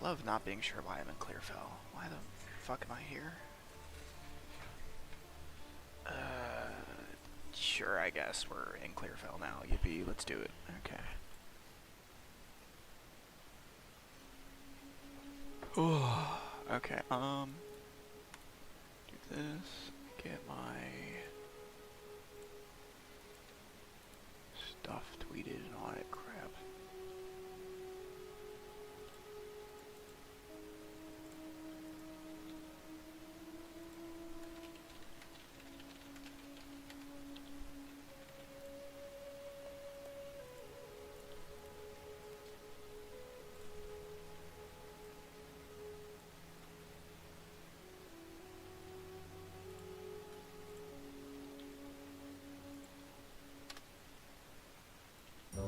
love not being sure why I'm in Clearfell. Why the fuck am I here? Sure, I guess we're in Clearfell now. Yippee, let's do it. Okay. Okay, do this, get my stuff tweeted and all that crap.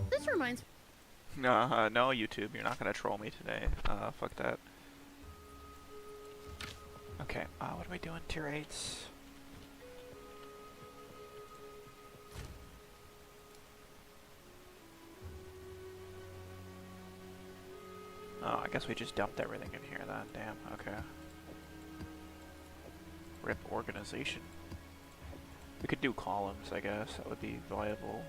This reminds me. No, YouTube, you're not gonna troll me today. Fuck that. Okay, what are we doing? Tier 8s? Oh, I guess we just dumped everything in here then. Damn, okay. RIP organization. We could do columns, I guess. That would be viable.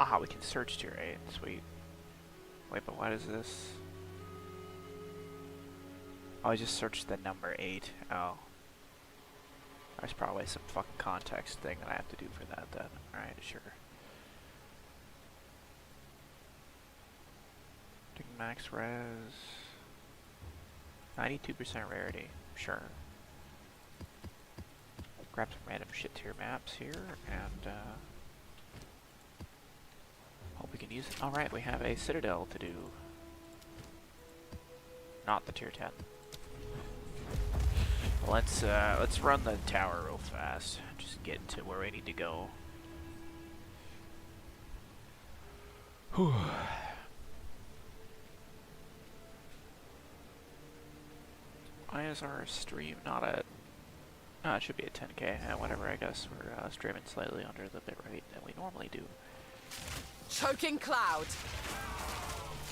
Ah, we can search tier 8. Sweet. Wait, but what is this? Oh, I just searched the number 8. Oh. There's probably some fucking context thing that I have to do for that then. Alright, sure. Take max res. 92% rarity. Sure. Grab some random shit tier maps here and hope we can use it. Alright, we have a citadel to do. Not the tier 10. Let's run the tower real fast. Just get to where we need to go. Whew. Why is our stream not at... it should be at 10K. Whatever, I guess we're streaming slightly under the bitrate that we normally do. Choking cloud.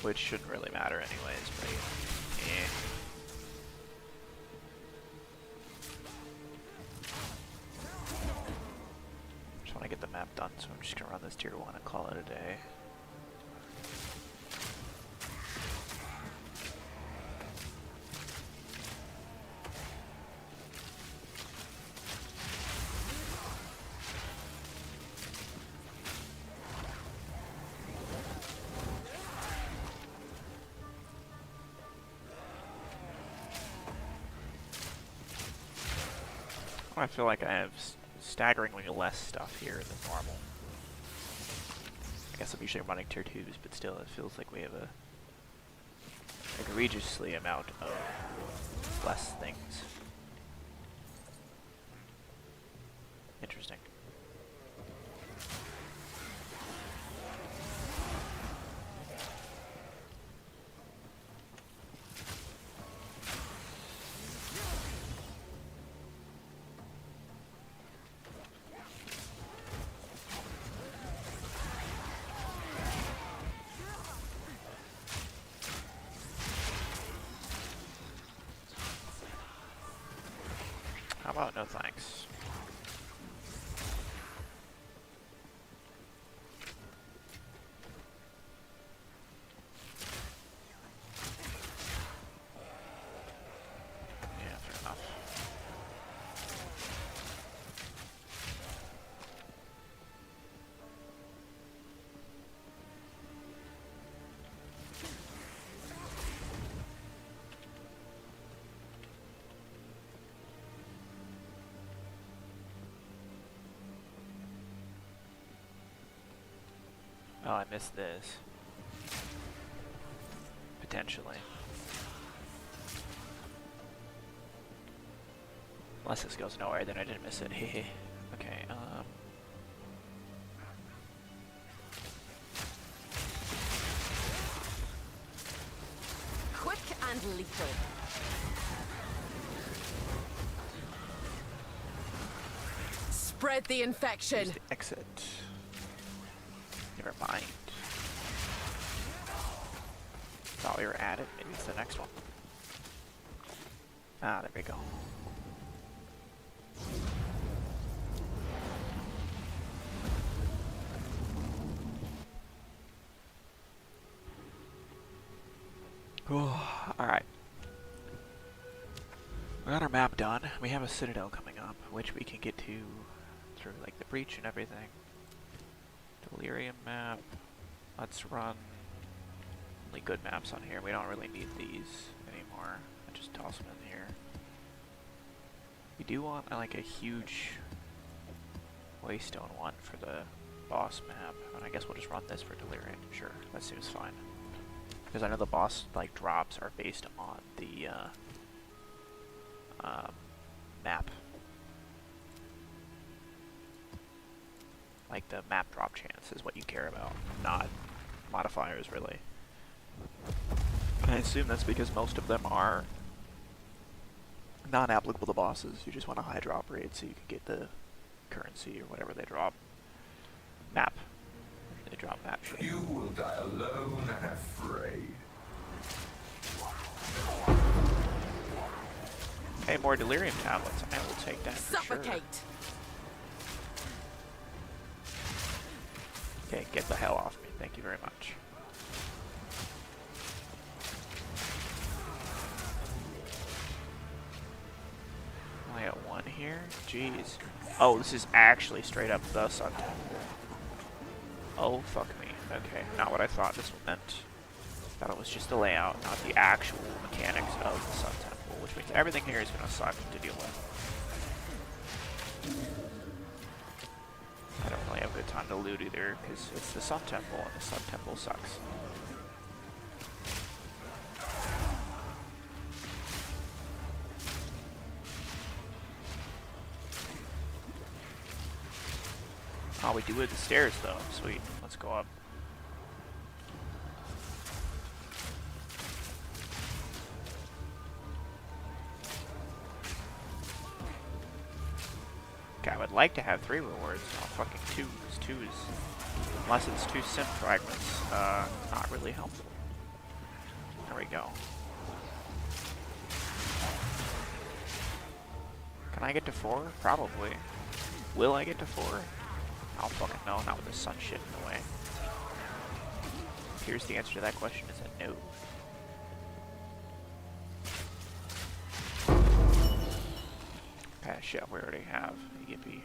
Which shouldn't really matter anyways, but yeah. Just want to get the map done, so I'm just gonna run this tier 1 and call it a day. I feel like I have staggeringly less stuff here than normal. I guess I'm usually running tier 2s, but still it feels like we have a egregiously amount of less things. Interesting. How about no thanks? Yeah, fair enough. Oh, I missed this. Potentially. Unless this goes nowhere, then I didn't miss it. Hehe. Okay, Quick and lethal. Spread the infection. here's the exit. Never mind. Thought we were at it. Maybe it's the next one. Ah, there we go. Alright. We got our map done. We have a citadel coming up, which we can get to through like the breach and everything. Delirium map. Let's run only good maps on here. We don't really need these anymore. I just toss them in here. We do want like a huge waystone one for the boss map, and I guess we'll just run this for Delirium. Sure, that seems fine. Because I know the boss like drops are based on the map. Like the map drop chance is what you care about, not modifiers really. And I assume that's because most of them are non-applicable to bosses. You just want a high drop rate so you can get the currency or whatever they drop. Map. They drop map shit. You will die alone and afraid. Hey, more delirium tablets. I will take that for sure. Suffocate. Okay, get the hell off me. Thank you very much. Only got one here? Jeez. Oh, this is actually straight up the Sun Temple. Oh, fuck me. Okay, not what I thought this meant. Thought it was just the layout, not the actual mechanics of the Sun Temple, which means everything here is gonna suck to deal with. I don't really have a good time to loot either, because it's the Sun Temple, and the Sun Temple sucks. Oh, we do it with the stairs though. Sweet. Let's go up. Okay, I would like to have 3 rewards. Oh, fucking 2. Because 2 is... Unless it's 2 sim fragments, not really helpful. There we go. Can I get to 4? Probably. Will I get to 4? I don't fucking know, not with the sun shit in the way. Here's the answer to that question is a no. Okay, shit, we already have. Yippee.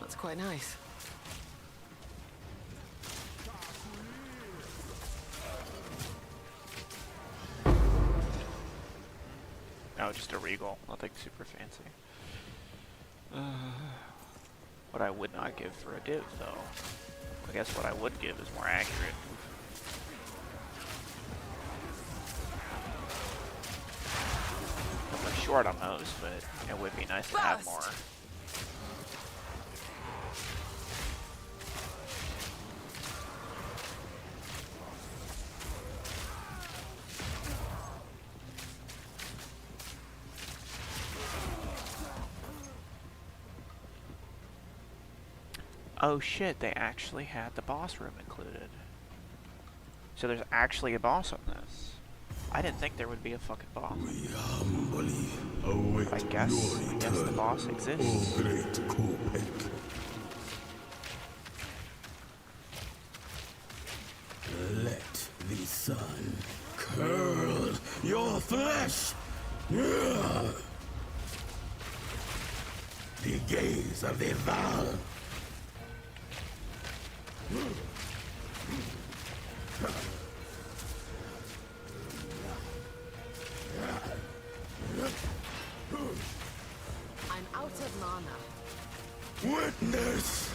That's quite nice. No, just a regal. Nothing super fancy. What I would not give for a div, though. I guess what I would give is more accurate. I'm short on those, but it would be nice to have more. Oh shit, they actually had the boss room included. So there's actually a boss on this. I didn't think there would be a fucking boss. We humbly await I guess the boss exists. O great Kopek. Let the sun curl your flesh. The gaze of the Val I'm out of mana. Witness!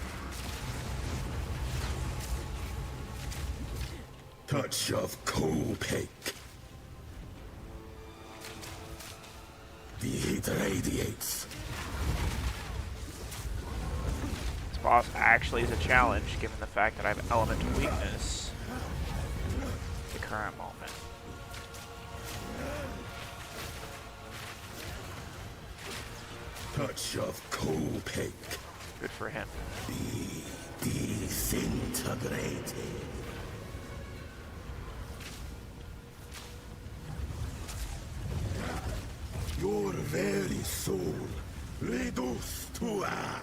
Touch of Copac. The heat radiates. This boss actually is a challenge, given the fact that I have elemental weakness at the current moment. Touch of Copac. Good for him. Be disintegrated. Your very soul reduced to ash.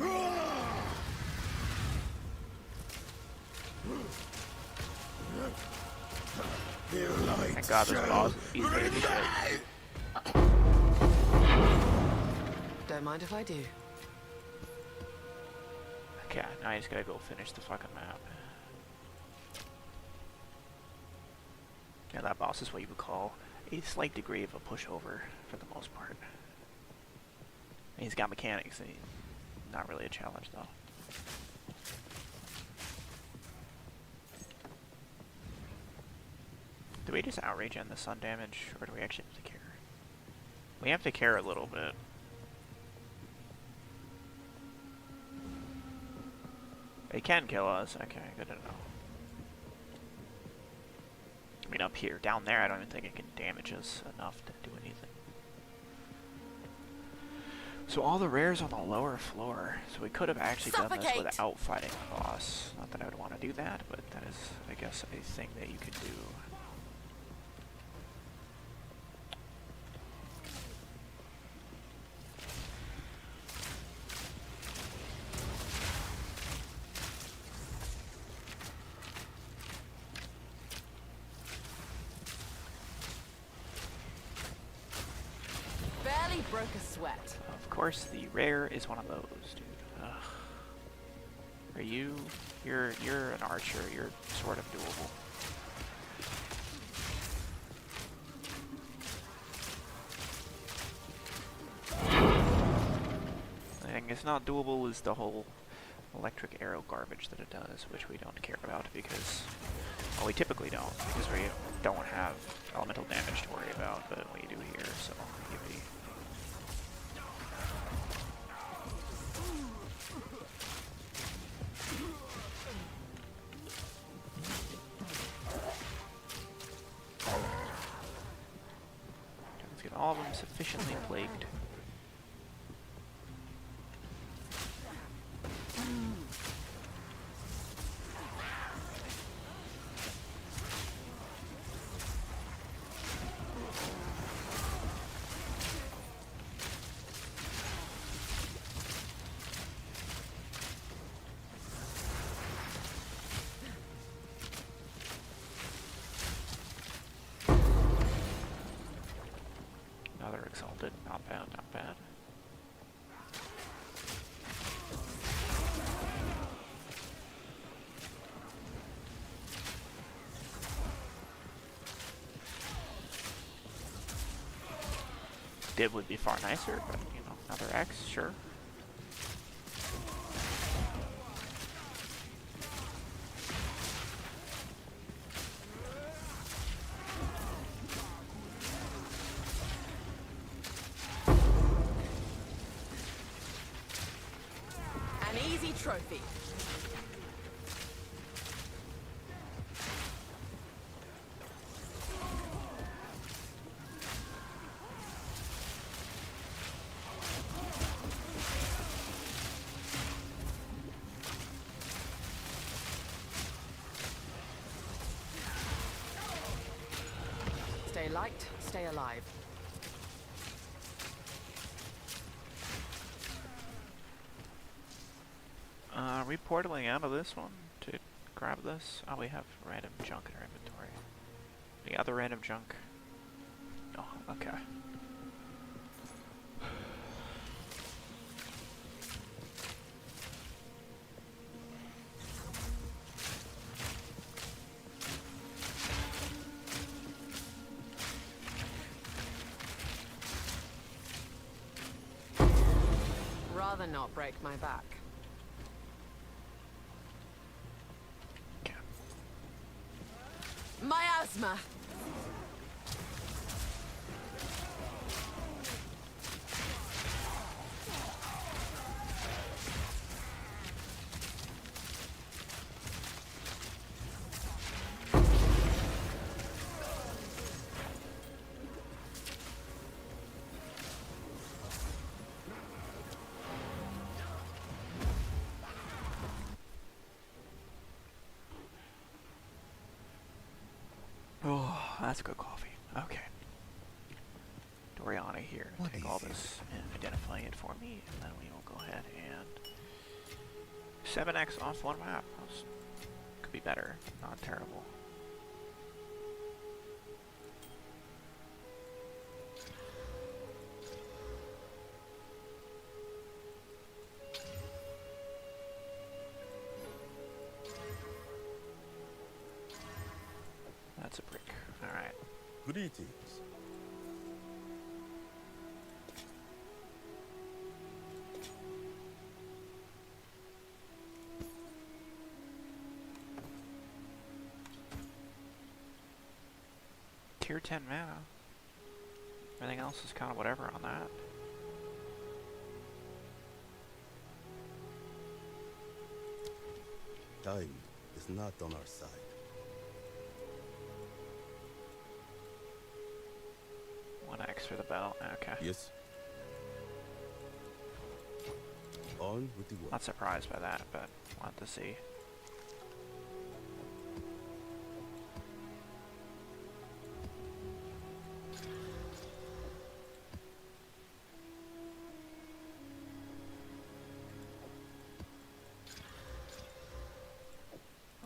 Ah! Their light Thank God this shall boss is easy to defeat. remain. Don't mind if I do. Okay, now I just gotta go finish the fucking map. Yeah, that boss is what you would call a slight degree of a pushover for the most part. And he's got mechanics, and he's not really a challenge though. Do we just outrage on the sun damage, or do we actually have to care? We have to care a little bit. It can kill us. Okay, good to know. I mean, up here. Down there, I don't even think it can damage us enough to do anything. So all the rares on the lower floor. So we could have actually done this Suffocate! without fighting the boss. Not that I would want to do that, but that is, I guess, a thing that you could do. Barely broke a sweat. Of course, the rare is one of those, dude. Ugh. Are you? You're an archer. You're sort of doable. The thing it's not doable is the whole electric arrow garbage that it does, which we don't care about because, well, we typically don't because we don't have elemental damage to worry about, but we do here, so yippee. Let's get all of them sufficiently plagued. Another exalted, not bad, not bad. Dib would be far nicer, but you know, another X, sure. An easy trophy. Stay light, stay alive. Are we portaling out of this one to grab this? Oh, we have random junk in our inventory. Any other random junk? Oh, okay. rather not break my back. Okay. Miasma! Oh, that's good coffee. Okay. Doriana here. What Take is all it? this and identify it for me, and then we will go ahead and 7x off one map. Could be better, not terrible. That's a brick. Alright. Greetings. Tier 10 mana. Everything else is kind of whatever on that. Time is not on our side. One X for the belt. Okay. Yes. On with the work. Not surprised by that, but want to see.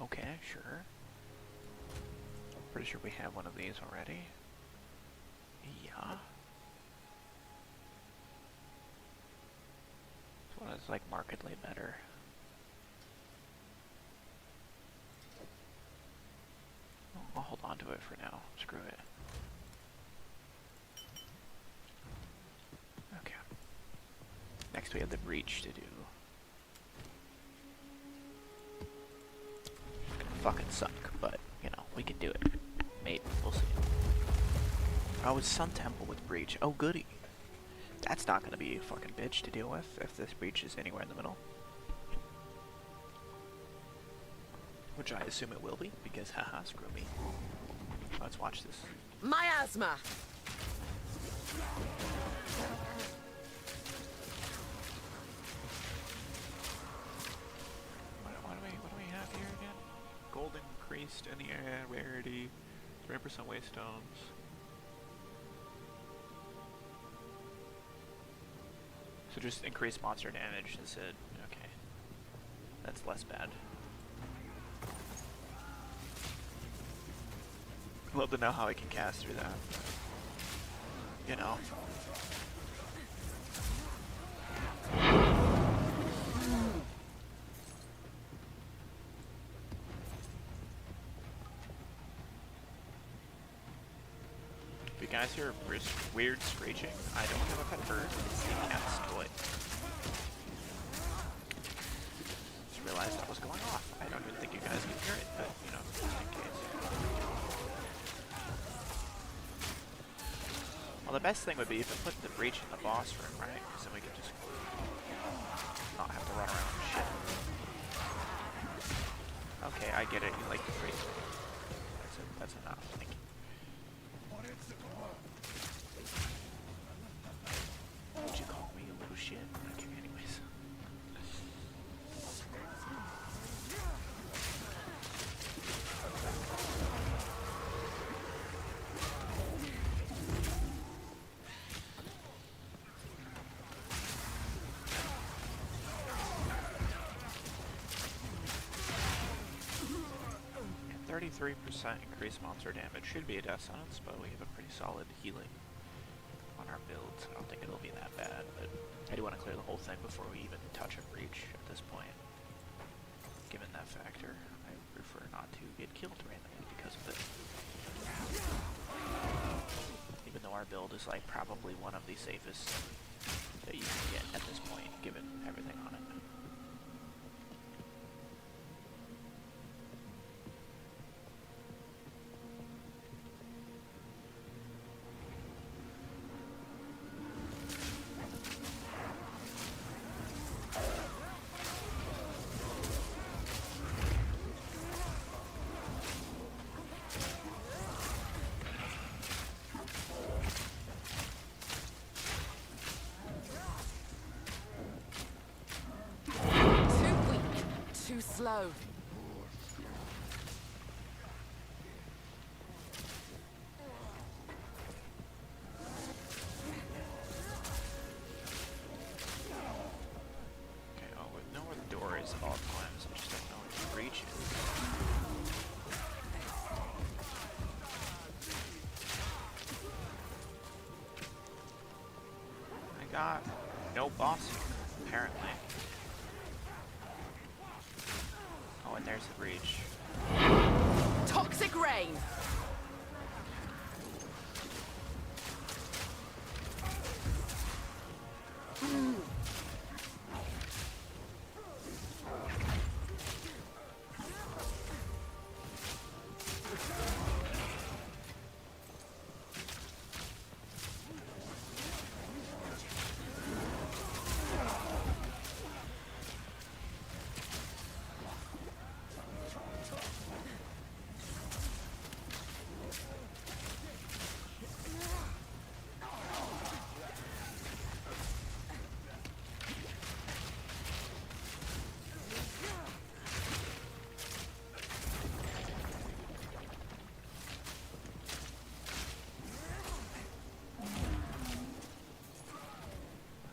Okay, sure. Pretty sure we have one of these already. Yeah. This one is like markedly better. I'll hold on to it for now. Screw it. Okay. Next we have the breach to do. It's gonna fucking suck, but you know, we can do it. Maybe, we'll see. Oh, it's Sun Temple with breach. Oh goody. That's not gonna be a fucking bitch to deal with if this breach is anywhere in the middle. Which I assume it will be, because haha, screw me. Let's watch this. Miasma! What do we have here again? Gold increased in the area, rarity, 3% waste stones. So just increase monster damage is it? Okay. That's less bad. Love to know how I can cast through that. You know. If you guys hear weird screeching, I don't have a pet bird. It's the cat's toy. Just realized that was going off. I don't even think you guys can hear it, but you know, just in case. Well, the best thing would be if I put the breach in the boss room, right? Because then we could just not have to run around and shit. Okay, I get it. You like the breach. That's it. That's enough. Thank you. Would you call me a little shit? Okay, anyways. 33% increased monster damage should be a death sentence, but we have a pretty solid healing on our build, so I don't think it'll be that bad, but I do want to clear the whole thing before we even touch a breach at this point. Given that factor, I prefer not to get killed randomly because of it. Even though our build is like probably one of the safest that you can get at this point, given everything on it. Too weak. Too slow. Okay, oh, we know where the door is at all times. I just don't know where the breach is. I got no boss here, apparently. Oh, and there's the breach. Toxic rain.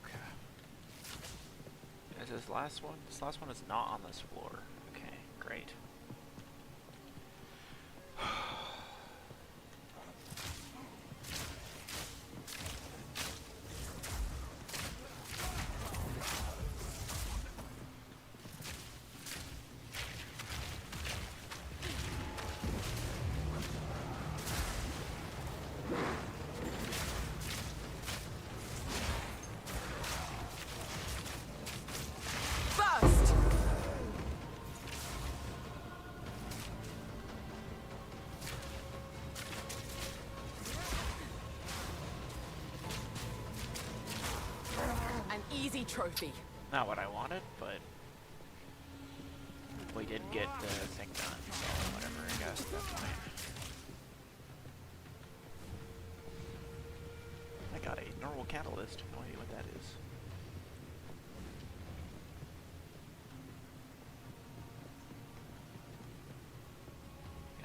Okay. Is this last one? This last one is not on this floor. Okay, great. Burst. An easy trophy. Not what I wanted, but we did get the thing done, so whatever, I guess, at that point. I got a normal catalyst, no idea what that is.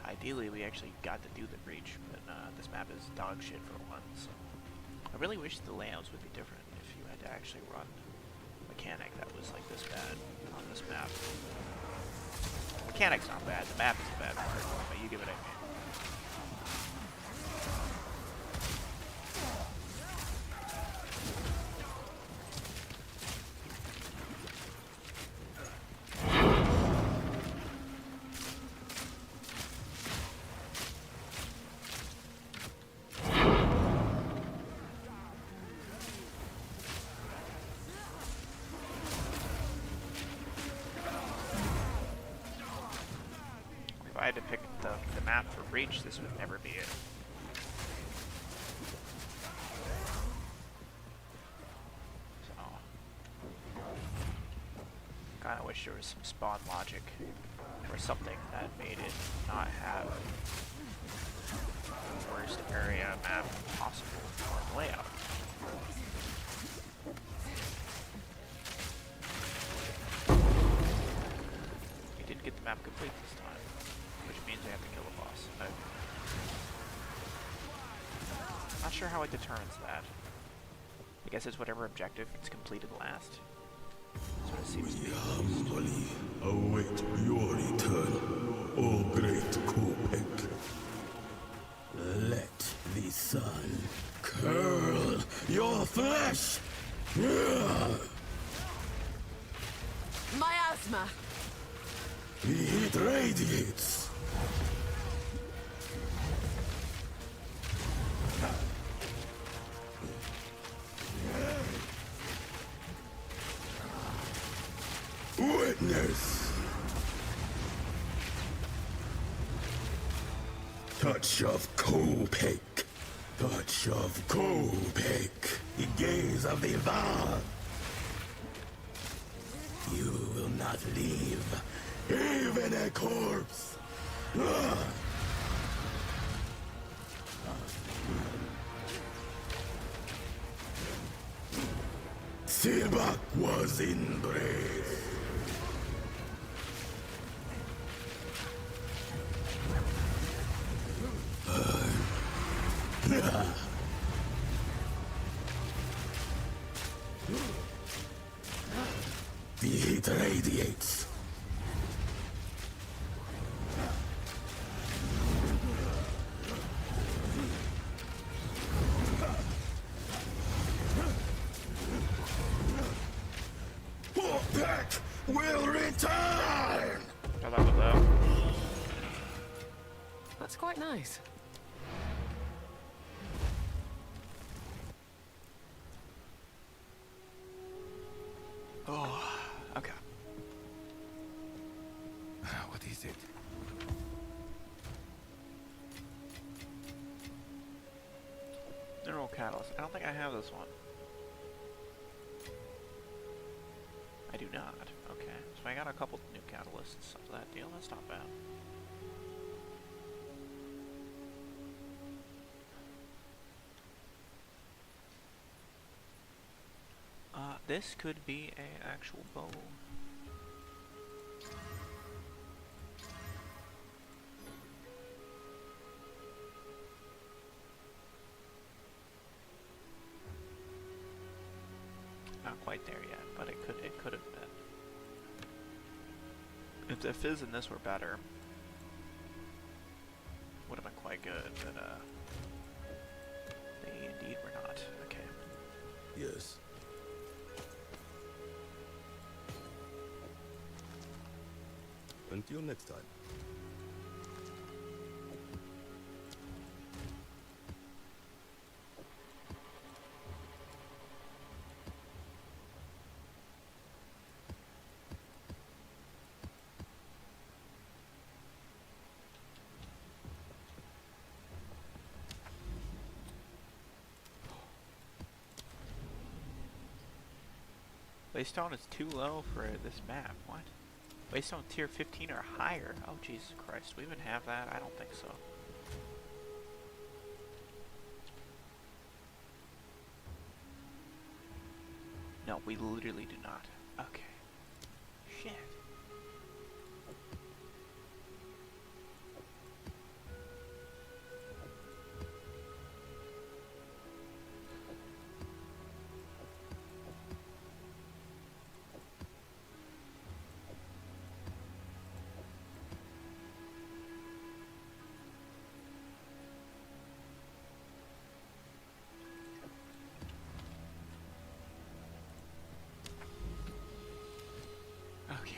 Ideally, we actually got to do the breach, but this map is dog shit for one, so... I really wish the layouts would be different if you had to actually run a mechanic that was like this bad on this map. Mechanic's not bad, the map is the bad part, but you give it a game. If I had to pick the map for Breach, this would never be it. So, kinda wish there was some spawn logic or something that made it not have the worst area map possible for the layout. We did get the map complete this time, which means we have to kill a boss. Okay. Not sure how it determines that. I guess it's whatever objective it's completed last. That's what it seems to be. Humbly await your return, O great Kopek. Let the sun curl your flesh. Miasma. The heat radiates. witness. Touch of Kopek. Touch of Kopek. The gaze of the Val. You will not leave, even a corpse. Sibak was embraced. The heat radiates. Kopek will return! I love that. That's quite nice. Oh, okay. What is it? Mineral catalyst. I don't think I have this one. I do not. Okay. So I got a couple new catalysts of that deal. That's not bad. This could be an actual bow. Not quite there yet, but it could have been. If the fizz in this were better, would have been quite good, but they indeed were not. Okay. Yes. Until next time. Waystone is too low for this map. What? Waystone tier 15 or higher? Oh Jesus Christ, we even have that? I don't think so. No, we literally do not. Okay. Shit. Okay,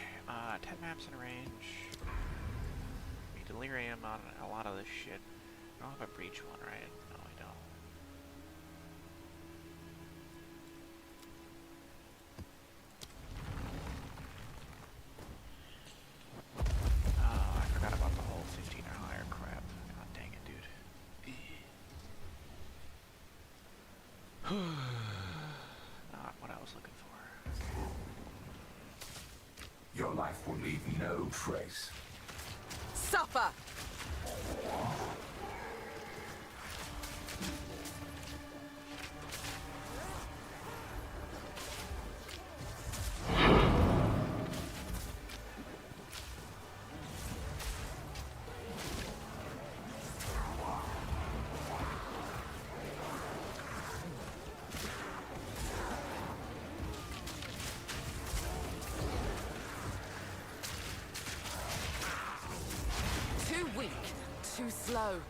10 maps in range. We delirium on a lot of this shit. I don't have a breach one, right? No, I don't. Oh, I forgot about the whole 15 or higher crap. God dang it, dude. Not what I was looking for. Your life will leave no trace. Suffer! Too weak, too slow.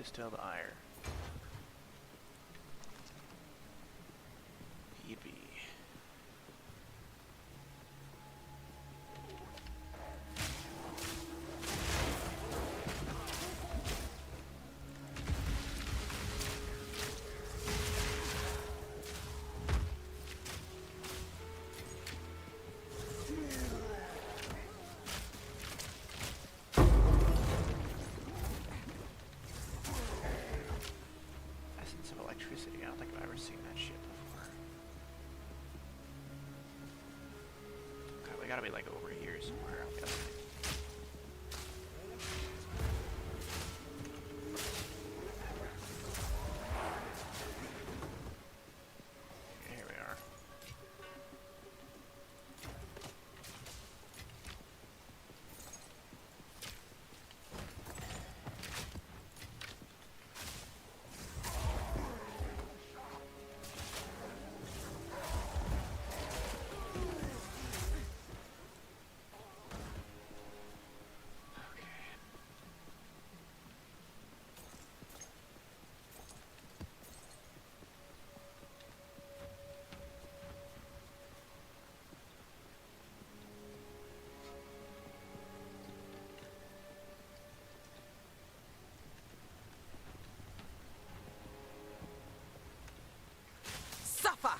Distilled ire. EV. Essence of electricity. I don't think I've ever seen that shit before. Okay, we gotta be like over here somewhere, I'm guessing. Here we are. Suffer!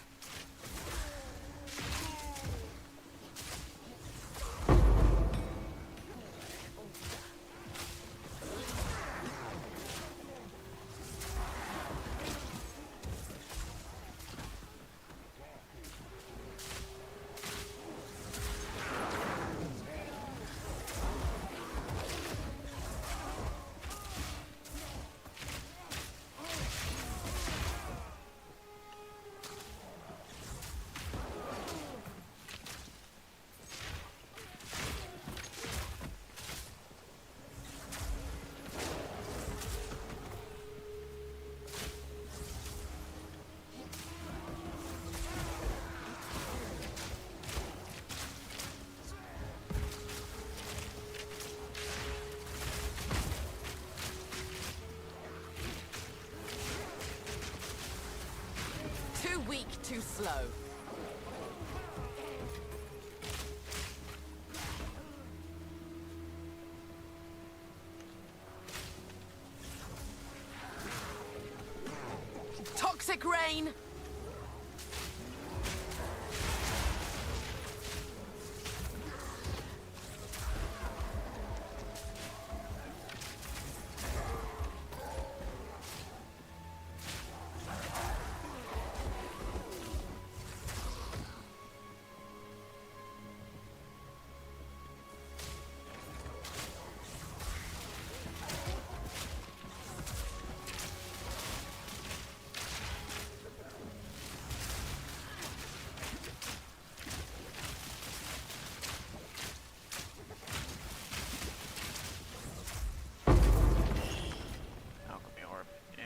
Too weak, too slow. Toxic rain! Alchemy orb. Eh.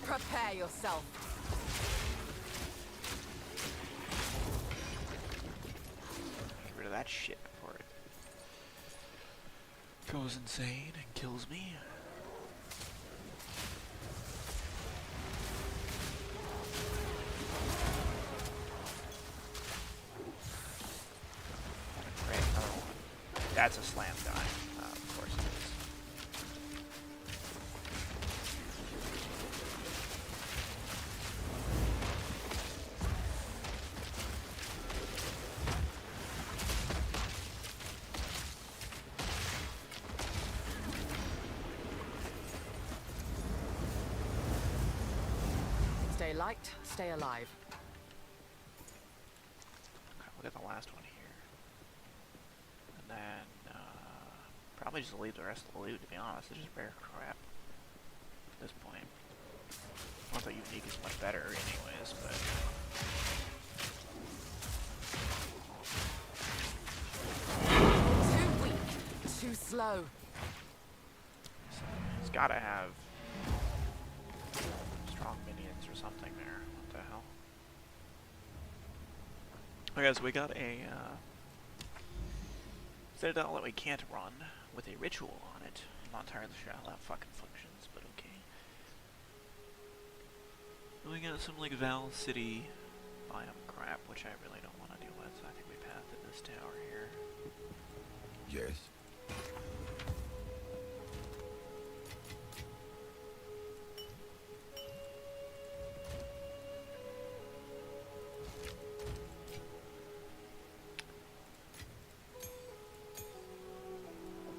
Prepare yourself. Get rid of that shit before it goes insane and kills me. Great, another one. That's a slam die. Of course it is. Stay light, stay alive. Okay, we'll get the last one here. And probably just leave the rest of the loot, to be honest. It's just rare crap at this point. Not that unique is much better anyways, but... Too weak, too slow. So it's gotta have strong minions or something there. What the hell? Okay, so we got a citadel that we can't run with a ritual on it. I'm not entirely sure how that fucking functions, but okay. And we got some like Val City biome crap, which I really don't want to deal with. So I think we pathed this tower here. Yes.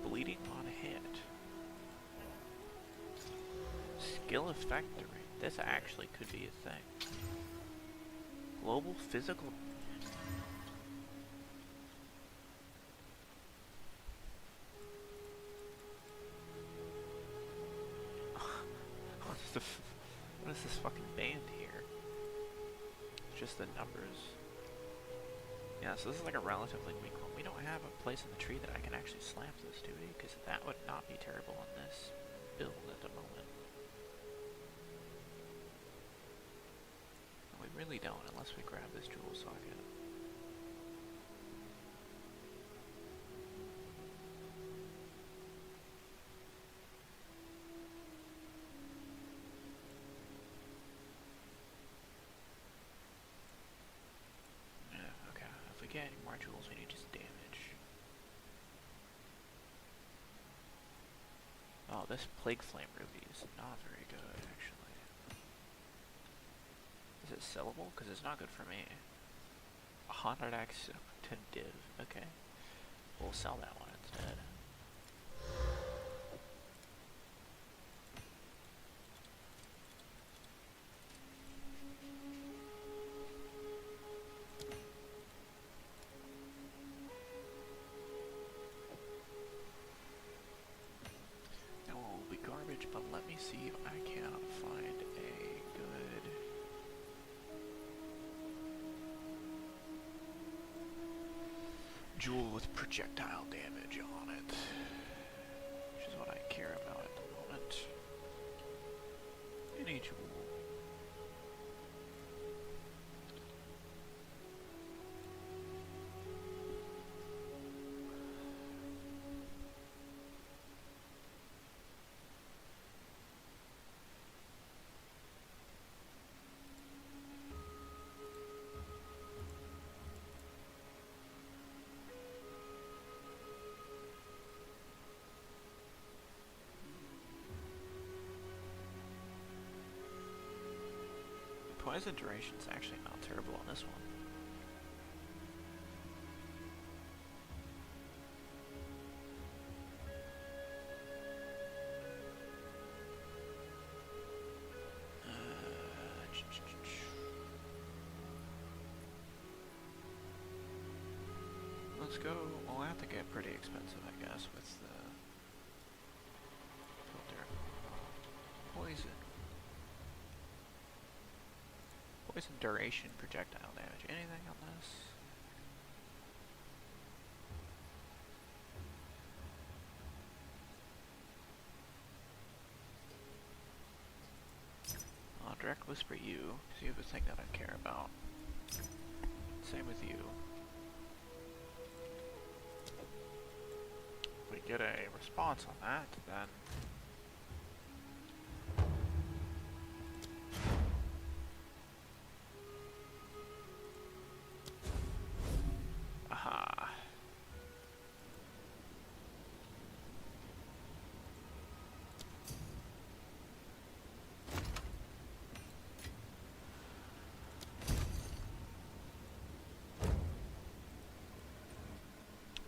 Bleeding on hit. Skill effect rate. This actually could be a thing. Global physical. What is this fucking band here? It's just the numbers. Yeah, so this is like a relatively weak one. We don't have a place in the tree that I can actually slam this, do we? Because that would not be terrible on this build at the moment. We really don't, unless we grab this jewel socket. Yeah, okay. If we get any more jewels, we need just damage. Oh, this Plague Flame Ruby is not very good, actually. Is it sellable? Because it's not good for me. 100x to div. Okay. We'll sell that one instead. That one will be garbage, but let me see if I can find a good... jewel with projectile damage on it, which is what I care about at the moment. Any jewel. Poison duration's actually not terrible on this one. Let's go. We'll have to get pretty expensive, I guess, with the filter. Poison. Poison duration, projectile damage. Anything on this? I'll direct whisper you. See if it's a thing that I care about. Same with you. If we get a response on that, then aha.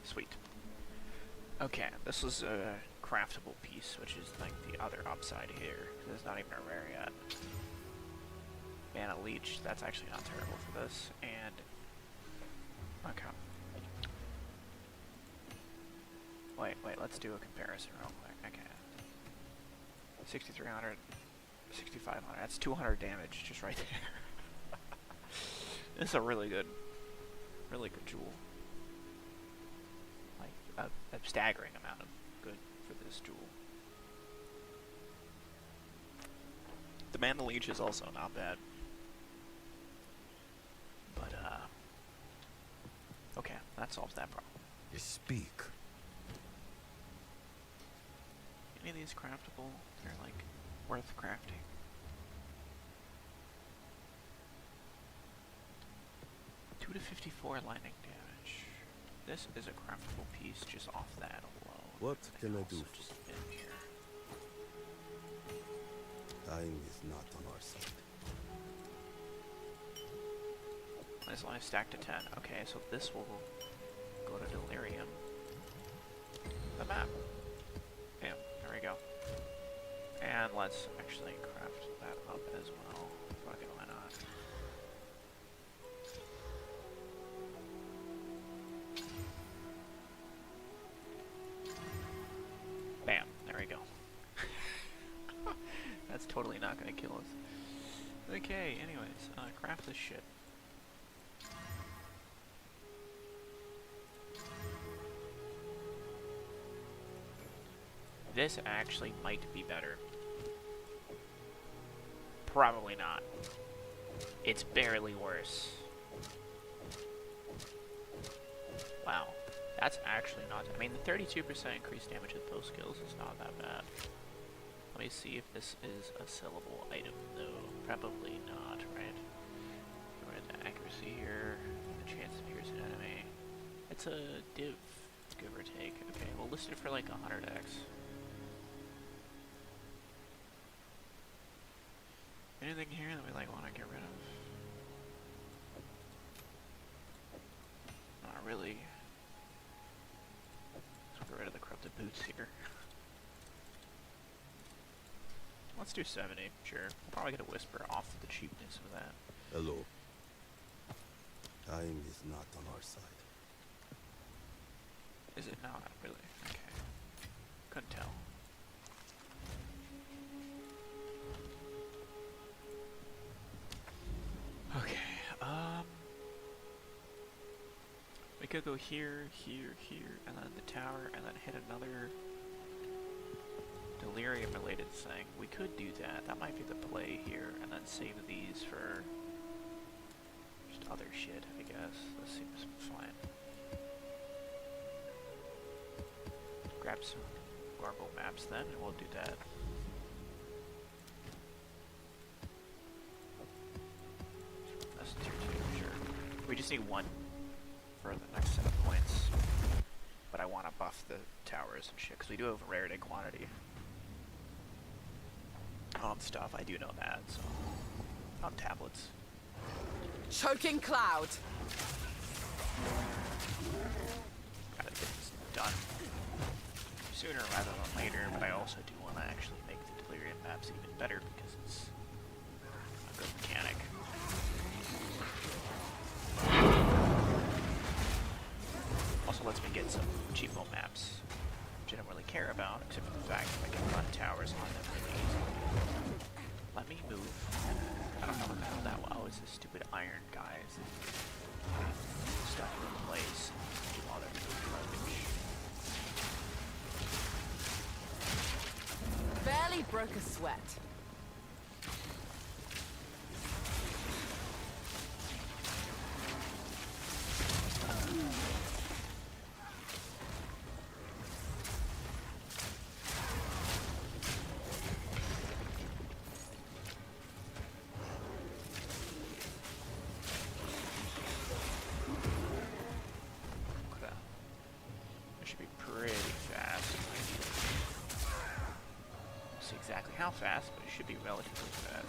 Sweet. Okay, this was a craftable piece, which is like the other upside here. It's not even a rare yet. Mana Leech, that's actually not terrible for this, and okay. Wait, let's do a comparison real quick. Okay. 6,300, 6,500. That's 200 damage just right there. This is a really good jewel. Like, a staggering amount of good for this jewel. The Mana Leech is also not bad. But, okay, that solves that problem. You speak. Any of these craftable? They're, like, worth crafting. Two to 54 lightning damage. This is a craftable piece just off that alone. What can I do? Just in here. Time is not on our side. Nice life stack to 10. Okay, so this will go to Delirium. The map. Bam, there we go. And let's actually craft that up as well. Fuck it, why not? Bam, there we go. That's totally not gonna kill us. Okay, anyways, craft this shit. This actually might be better. Probably not. It's barely worse. Wow. That's actually not... I mean, the 32% increased damage with both skills is not that bad. Let me see if this is a sellable item, though. Probably not, right? Go ahead to accuracy here. The chance to pierce an enemy. It's a div, give or take. Okay, we'll list it for like 100x. Anything here that we like want to get rid of? Not really. Let's get rid of the corrupted boots here. Let's do 70, sure. We'll probably get a whisper off the cheapness of that. Hello. Time is not on our side. Is it not? Really? Okay. Couldn't tell. Okay, we could go here, here, here, and then the tower, and then hit another delirium-related thing. We could do that. That might be the play here, and then save these for just other shit, I guess. This seems fine. Grab some Garble maps then, and we'll do that. That's tier 2, sure. We just need one for the next set of points. But I want to buff the towers and shit, because we do have a rarity quantity on stuff. I do know that, so. On tablets. Choking cloud. Gotta get this done sooner rather than later, but I also do want to actually make the Delirium maps even better because it's a good mechanic. Also lets me get some cheapo maps, which I don't really care about, except for the fact that I can run towers on them really easily. Let me move. I don't know what the hell that was. Oh, it's this stupid iron guys. Stuff in place. Do all their garbage. Barely broke a sweat. How fast, but it should be relatively fast.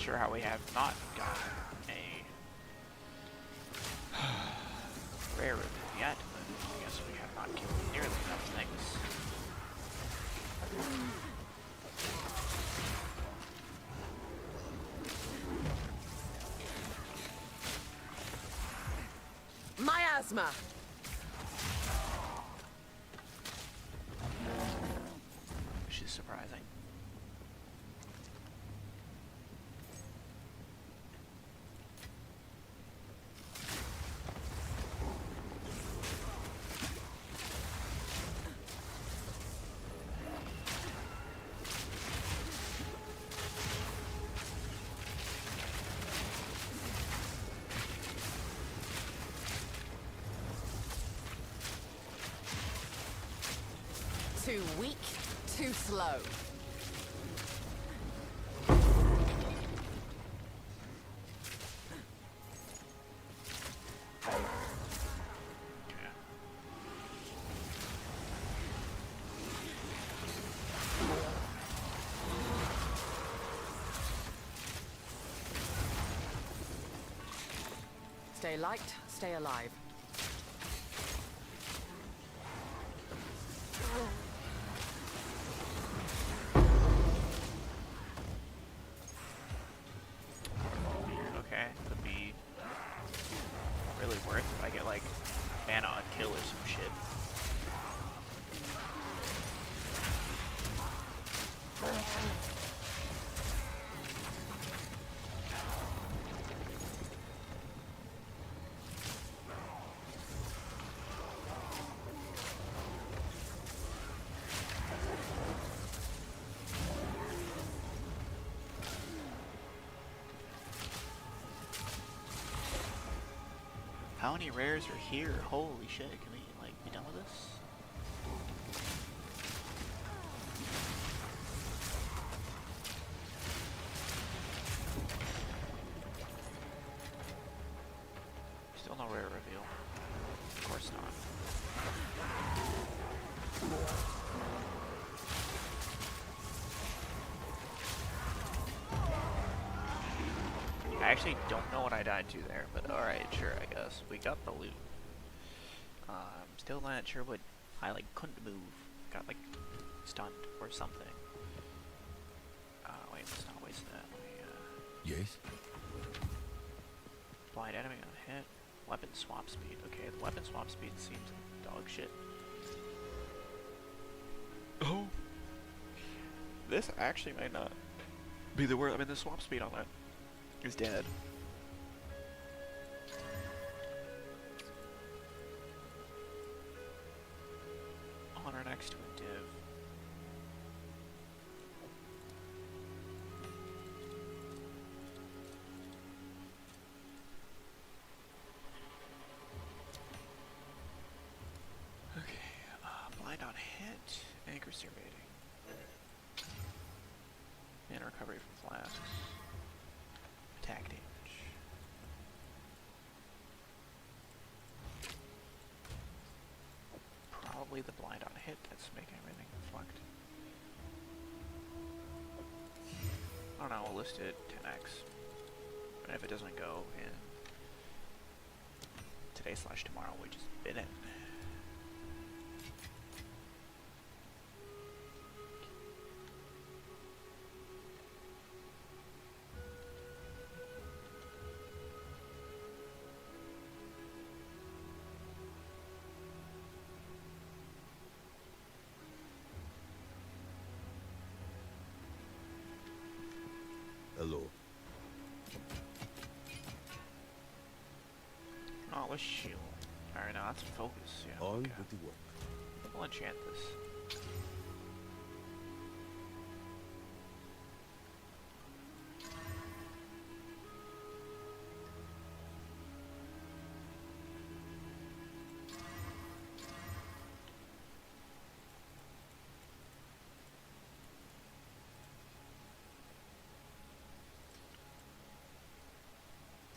sure how we have not gotten a rare of it yet, but I guess we have not killed nearly enough things. Miasma. Which is surprising. Too weak, too slow. Yeah. Stay light, stay alive. Okay, could be really worth if I get like mana on kill or some shit. How many rares are here? Holy shit, can we like be done with this? Still no rare reveal. Of course not. I actually don't know what I died to there, but alright, sure, I guess. We got the loot. Still not sure what I like couldn't move. Got like stunned or something. Wait, let's not waste that. Let me, Yes? blind enemy on hit. Weapon swap speed. Okay, the weapon swap speed seems like dog shit. Oh! This actually might not be the worst. I mean, the swap speed on that is dead. Honor next to a div. Okay, blind on hit, accuracy rating, and recovery from flasks. Attack damage. Probably the blind on hit that's making everything reflect. I don't know, we'll list it 10x. And if it doesn't go in today/tomorrow, we just bid it. Hello. Oh, let's shield. Alright, now that's focus, yeah. On Okay. with the work. We'll enchant this.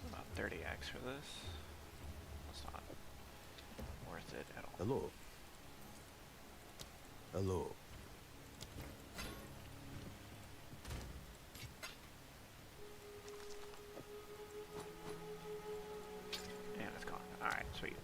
About 30x for this. That's not worth it at all. Hello. Hello. Sweet.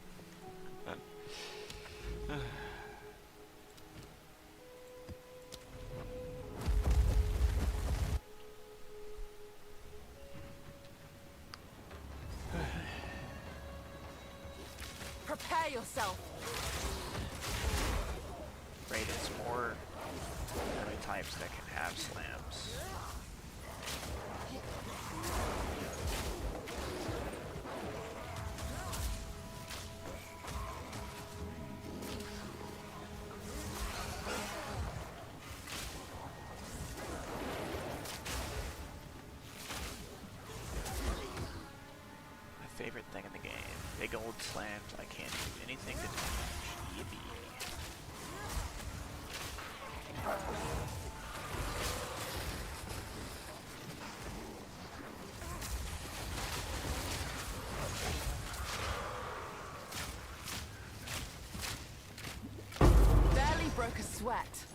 Prepare yourself. Right, it's more enemy types that can have slams. My favorite thing in the game. Big old slams, I can't do anything to damage. Yippee. Barely broke a sweat.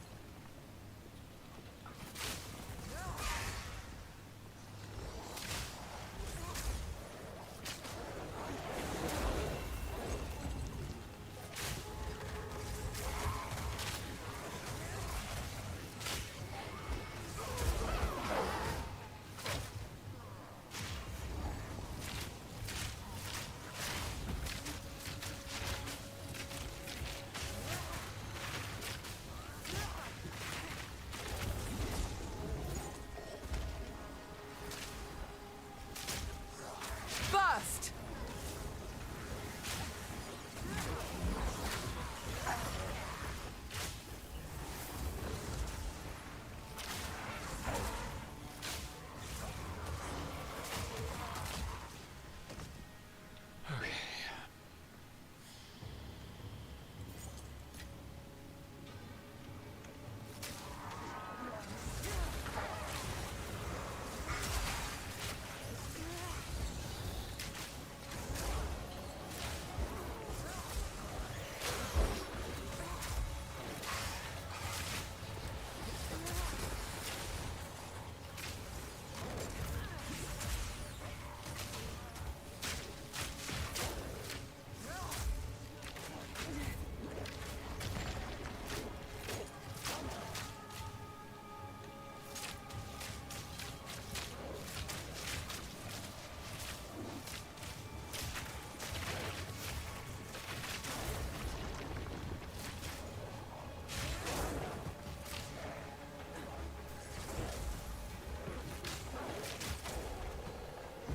Burst!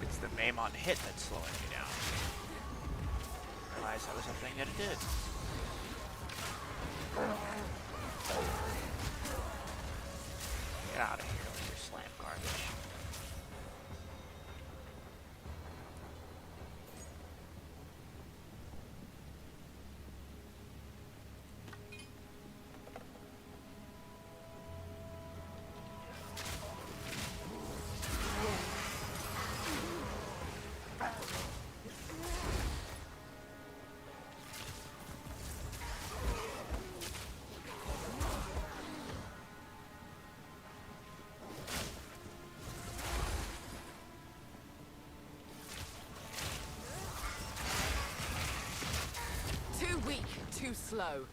It's the aim on hit that's slowing me down. I realized that was a thing that it did. Get out of here with your slam garbage. Too weak, too slow.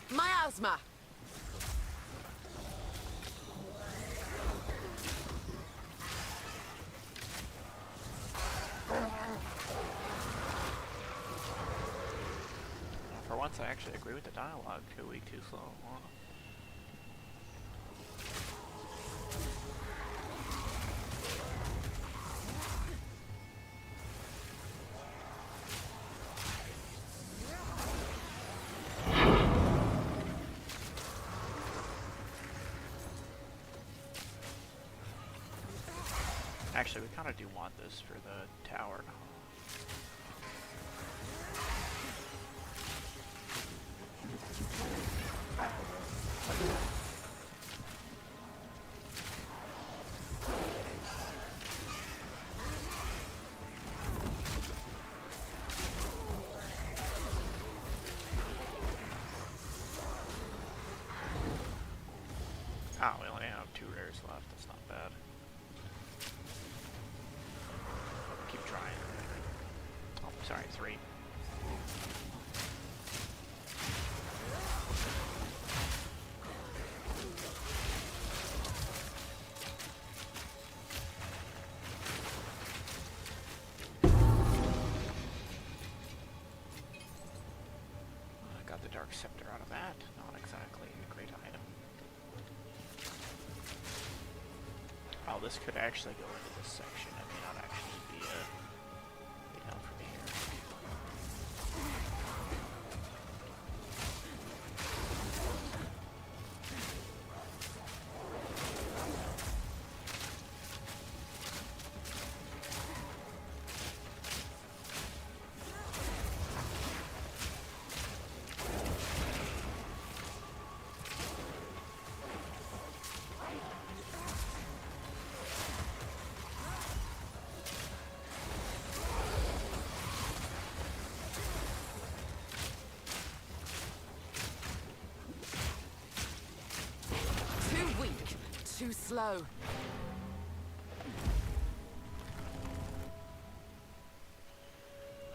Miasma! For once, I actually agree with the dialogue. Too weak, too slow. Actually, we kind of do want this for the tower. Oh, we only have 2 rares left. That's not bad. Keep trying. Sorry, 3. I got the Dark Scepter out of that. Not exactly a great item. Oh, this could actually go into this section. It may not actually be a way down from here. Too weak, too slow.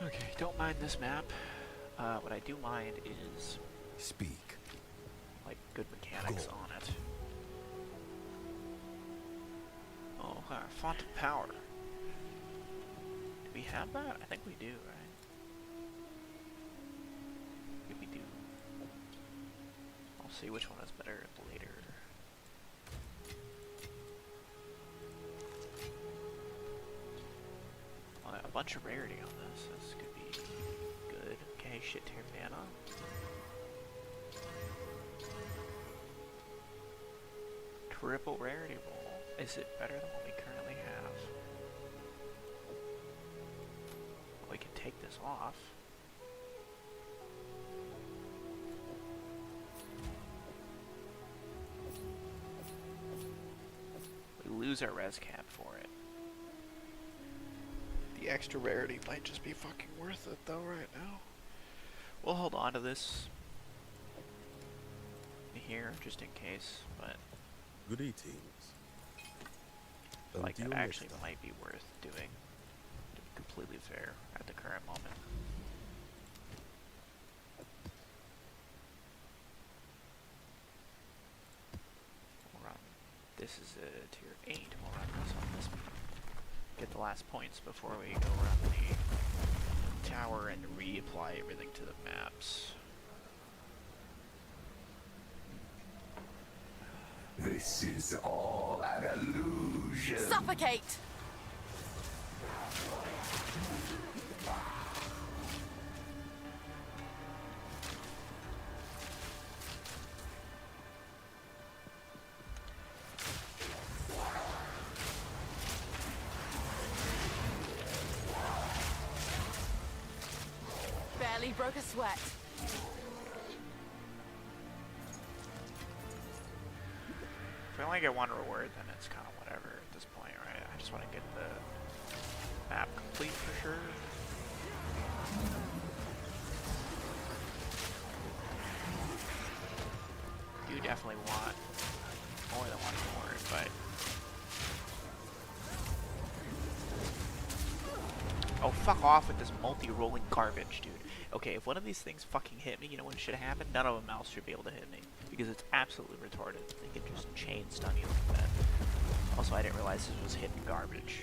Okay, don't mind this map. What I do mind is Speak. like good mechanics Go. on it. Oh, font of power. Do we have that? I think we do, right? Maybe we do. I'll see which one is better later. A bunch of rarity on this. This could be good. Okay, shit tier mana. Triple rarity roll. Is it better than what we currently have? Well, we can take this off. We lose our res cap for it. The extra rarity might just be fucking worth it though right now. We'll hold on to this here just in case, but Greetings. like Until that actually next time. might be worth doing, to be completely fair at the current moment. We'll run, this is a tier 8, we'll run this on this, get the last points before we go around the tower and reapply everything to the maps. This is all an illusion. Suffocate! Barely broke a sweat. If we only get one reward, then it's kind of whatever at this point, right? I just want to get the map complete for sure. You definitely want more than one reward, but... Oh, fuck off with this multi-rolling garbage, dude. Okay, if one of these things fucking hit me, you know what should happen? None of them else should be able to hit me. Because it's absolutely retarded. They can just chain stun you like that. Also, I didn't realize this was hidden garbage.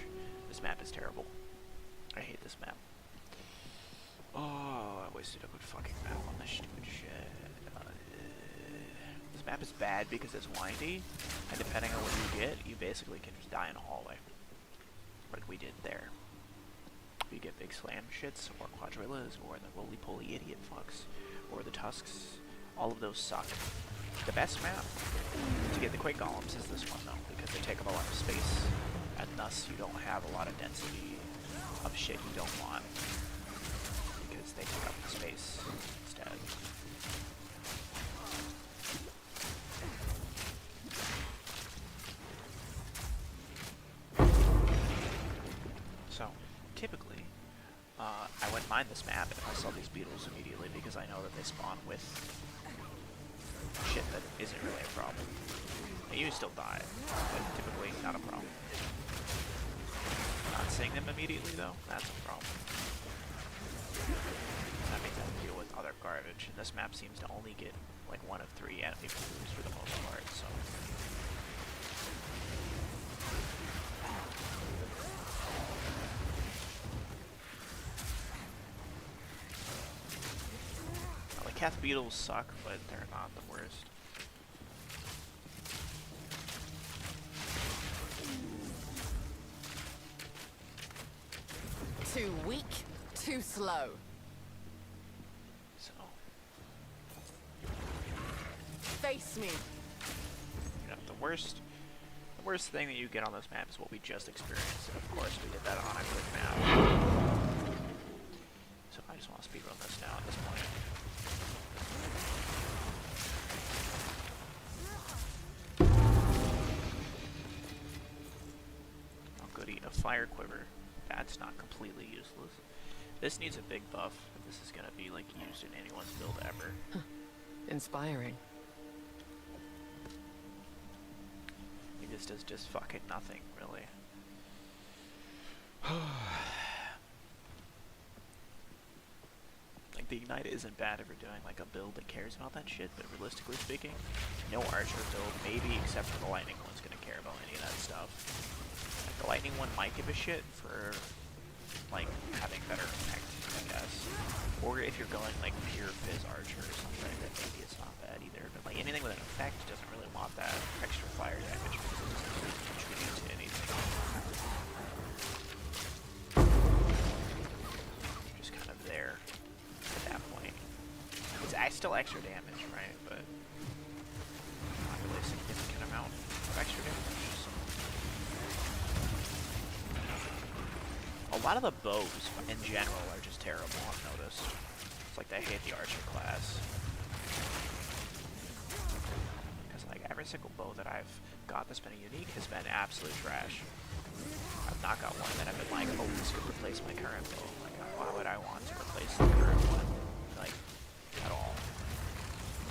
This map is terrible. I hate this map. Oh, I wasted a good fucking map on this stupid shit. This map is bad because it's windy, and depending on what you get, you basically can just die in a hallway. Like we did there. You get big slam shits, or quadrillas, or the roly-poly idiot fucks, or the tusks. All of those suck. The best map to get the Quake Golems is this one though, because they take up a lot of space, and thus you don't have a lot of density of shit you don't want, because they take up the space instead. So, typically, I wouldn't mind this map if I saw these beetles immediately, because I know that they spawn with shit that isn't really a problem. Now, you still die, but typically not a problem. Not seeing them immediately though, that's a problem. That means I have to deal with other garbage, and this map seems to only get like 1 of 3 enemy pools for the most part, so. Well, the Cath Beetles suck, but they're not the worst. Too weak, too slow. So, Face me. you know, the worst thing that you get on this map is what we just experienced, and of course we did that on a good map. So I just want to speedrun this now at this point. Oh goody, a fire quiver. That's not completely useless. This needs a big buff, if this is gonna be like used in anyone's build ever. Inspiring. I mean, this does just fucking nothing, really. Like, the Ignite isn't bad if you're doing like a build that cares about that shit, but realistically speaking, no Archer build, maybe except for the Lightning one's gonna care about any of that stuff. Like, the Lightning one might give a shit for like having better effect, I guess. Or if you're going like pure Fizz Archer or something, then maybe it's not bad either. But like anything with an effect doesn't really want that extra fire damage because it doesn't really contribute to anything. You're just kind of there at that point. It's still extra damage, right? But not really a significant amount of extra damage. So. A lot of the bows in general are just terrible, I've noticed. It's like they hate the Archer class. Because like every single bow that I've got that's been a unique has been absolute trash. I've not got one that I've been like, oh, this could replace my current bow. Like, why would I want to replace the current one? Like, at all.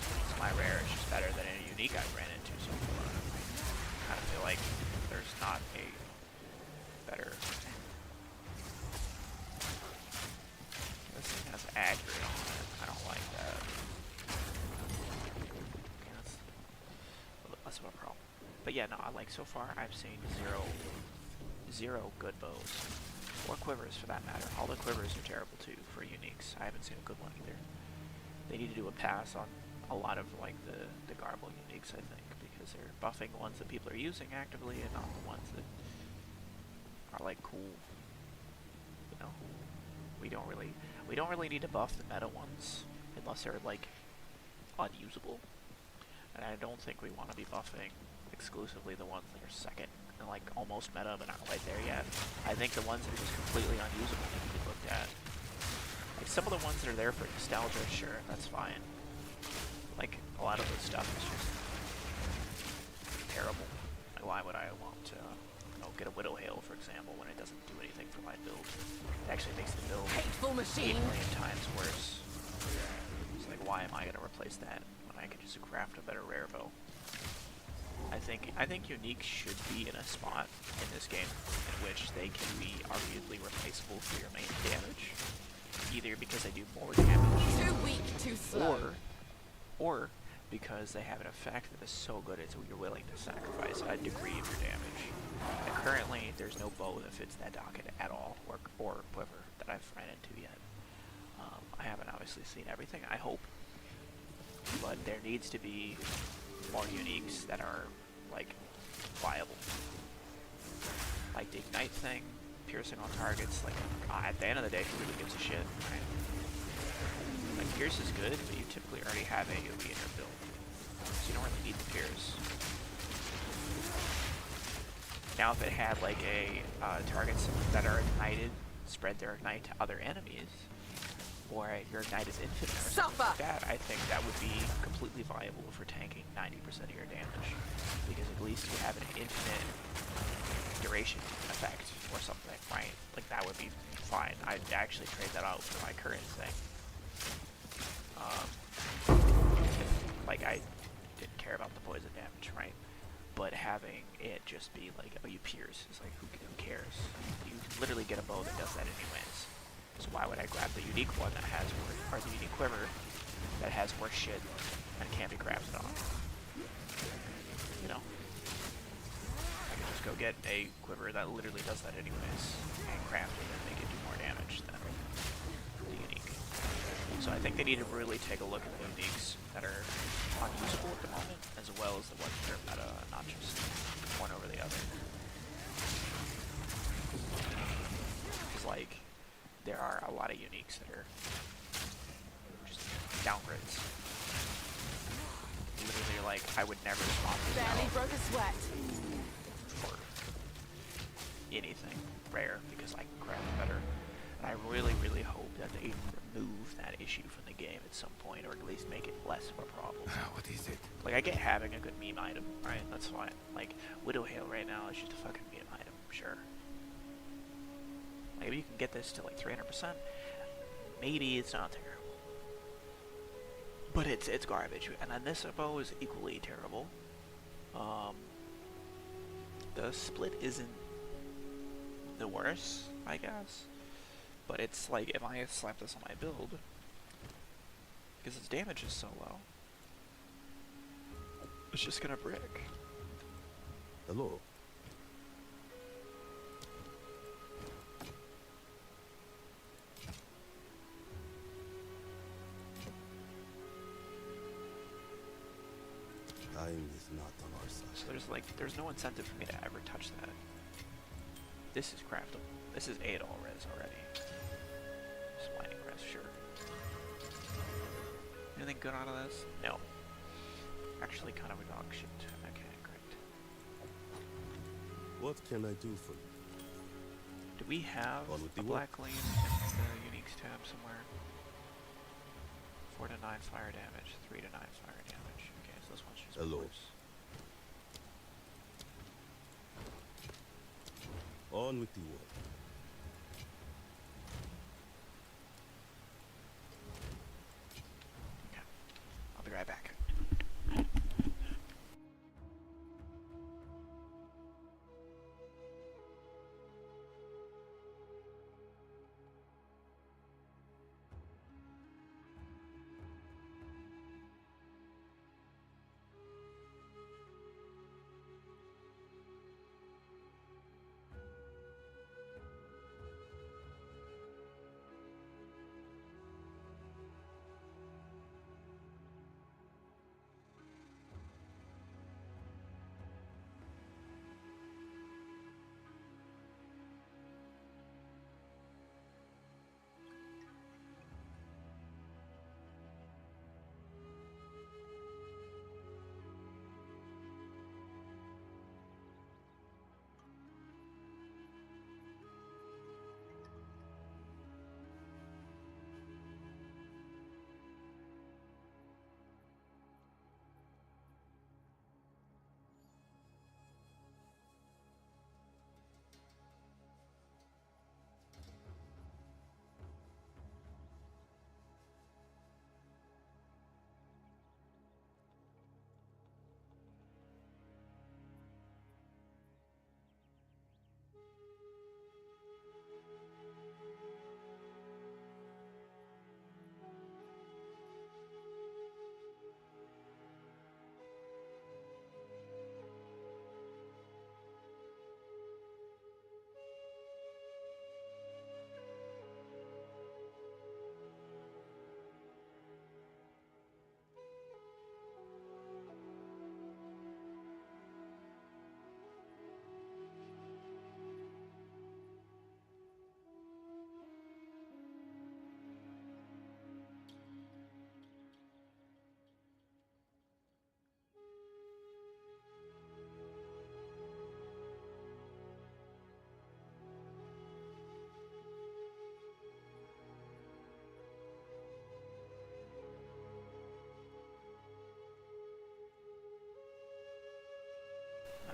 It's my rare, it's just better than any unique I've ran into so far. I kind of feel like there's not a better... This thing has accurate on it. I don't like that. Okay, that's a little bit less of a problem. But yeah, no, I like so far I've seen zero good bows. Or quivers for that matter. All the quivers are terrible too for uniques. I haven't seen a good one either. They need to do a pass on a lot of like the garble uniques, I think, because they're buffing the ones that people are using actively and not the ones that are like cool. You know, we don't really need to buff the meta ones unless they're like unusable. And I don't think we want to be buffing exclusively the ones that are second and like almost meta but not quite there yet. I think the ones that are just completely unusable need to be looked at. Like some of the ones that are there for nostalgia, sure, that's fine. Like a lot of this stuff is just terrible. Like why would I want to get a Widow Hail, for example, when it doesn't do anything for my build? It actually makes the build Hateful 8 machine. million times worse. It's like, why am I going to replace that when I can just craft a better rare bow? I think uniques should be in a spot in this game in which they can be arguably replaceable for your main damage, either because they do more damage, Too weak, too slow. or because they have an effect that is so good it's you're willing to sacrifice a degree of your damage. And currently, there's no bow that fits that docket at all, or quiver that I've ran into yet. I haven't obviously seen everything, I hope, but there needs to be more uniques that are, like, viable. Like the Ignite thing, piercing on targets, like, at the end of the day, who really gives a shit, right? Like, Pierce is good, but you typically already have AoE in your build, so you don't really need the Pierce. Now, if it had, like, a targets that are ignited, spread their Ignite to other enemies, or your Ignite is infinite or something like that, I think that would be completely viable for tanking 90% of your damage. Because at least you have an infinite duration effect or something, right? Like, that would be fine. I'd actually trade that out for my current thing. If, like, I didn't care about the poison damage, right? But having it just be like, oh, you pierce, it's like, who cares? You literally get a bow that does that anyways. So why would I grab the unique one that has more, or the unique quiver that has more shit and can't be crafted on? You know? I could just go get a quiver that literally does that anyways, and craft it and make it do more damage than the unique. So I think they need to really take a look at the uniques that are unuseful at the moment, as well as the ones that are meta, not just one over the other. Because, like, there are a lot of uniques that are just downgrades. Literally, like, I would never swap this Barely out broke a sweat. for anything rare, because I can craft better. And I really, really hope that they remove that issue from the game at some point, or at least make it less of a problem. What is it? Like, I get having a good meme item, right? That's fine. Like, Widow Hail right now is just a fucking meme item, sure. Maybe you can get this to like 300%. Maybe it's not terrible. But it's garbage. And then this bow is equally terrible. The split isn't the worst, I guess. But it's like, if I slap this on my build, because its damage is so low, it's just gonna brick. Hello. Time is not on our side. So there's no incentive for me to ever touch that. This is craftable. This is 8 all res already. Smiting res, sure. Anything good out of this? No. Actually kind of a dog shit. Okay, great. What can I do for you? Do we have On with a the work. black lean in the uniques tab somewhere? 4 to 9 fire damage, 3 to 9 fire damage. Okay, so this one's just Hello. worse. On with the work. Okay. I'll be right back.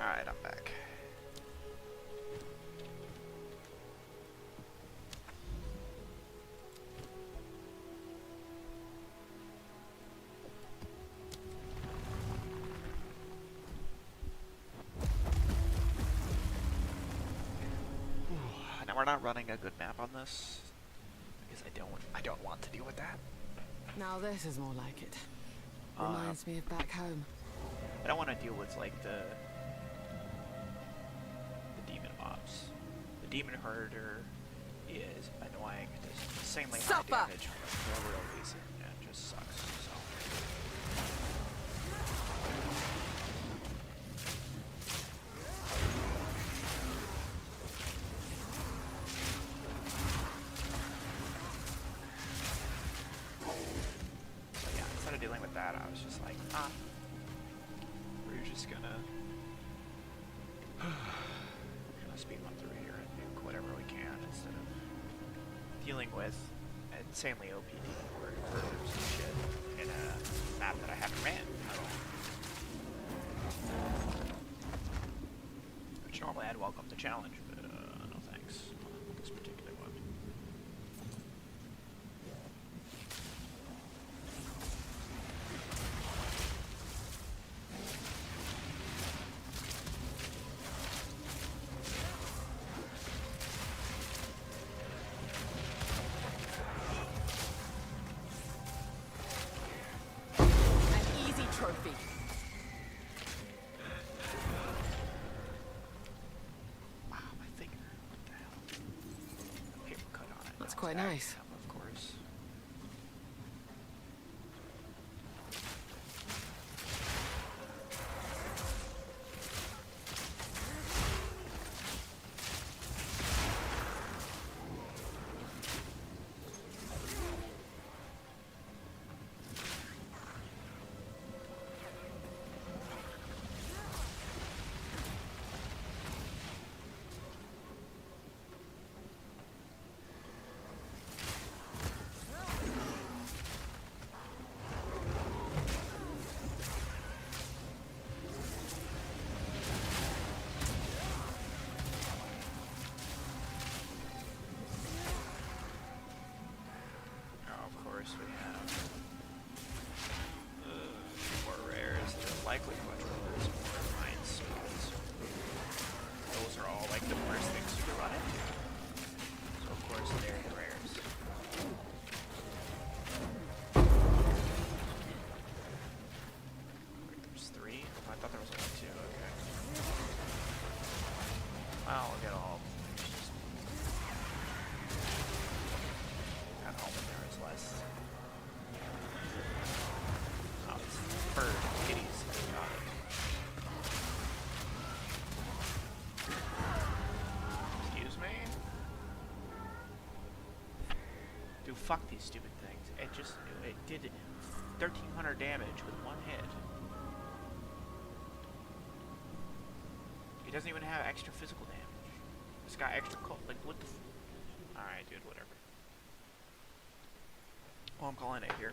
Alright, I'm back. Now we're not running a good map on this, because I don't want to deal with that. Now this is more like it. Uh, Reminds me of back home. I don't want to deal with like the demon mobs. The demon herder is annoying. It does insanely high Suffer! damage for no real reason. Yeah, it just sucks. So. But yeah, instead of dealing with that, I was just like, we're just gonna speed run through here and nuke whatever we can instead of dealing with insanely OP or some shit in a map that I haven't ran at all. Which normally I'd welcome the challenge, but no thanks on this particular one. An easy trophy. Wow, my finger. What the hell? A paper cut on it. That's No, quite it's nice. accident, of course. Oh, of course we have more rares. They're likely much rares, more mine spells. Those are all like the worst things you can run into. So of course they're the rares. Wait, there's 3? Oh, I thought there was only 2. Okay. Well, we'll get all of them. It's just at home and there is less. Oh, it's bird kitties. Got it. Excuse me? Dude, fuck these stupid things. It did 1,300 damage with one hit. He doesn't even have extra physical damage. It's got extra cold. Like, what the Alright, dude, whatever. Well, I'm calling it here.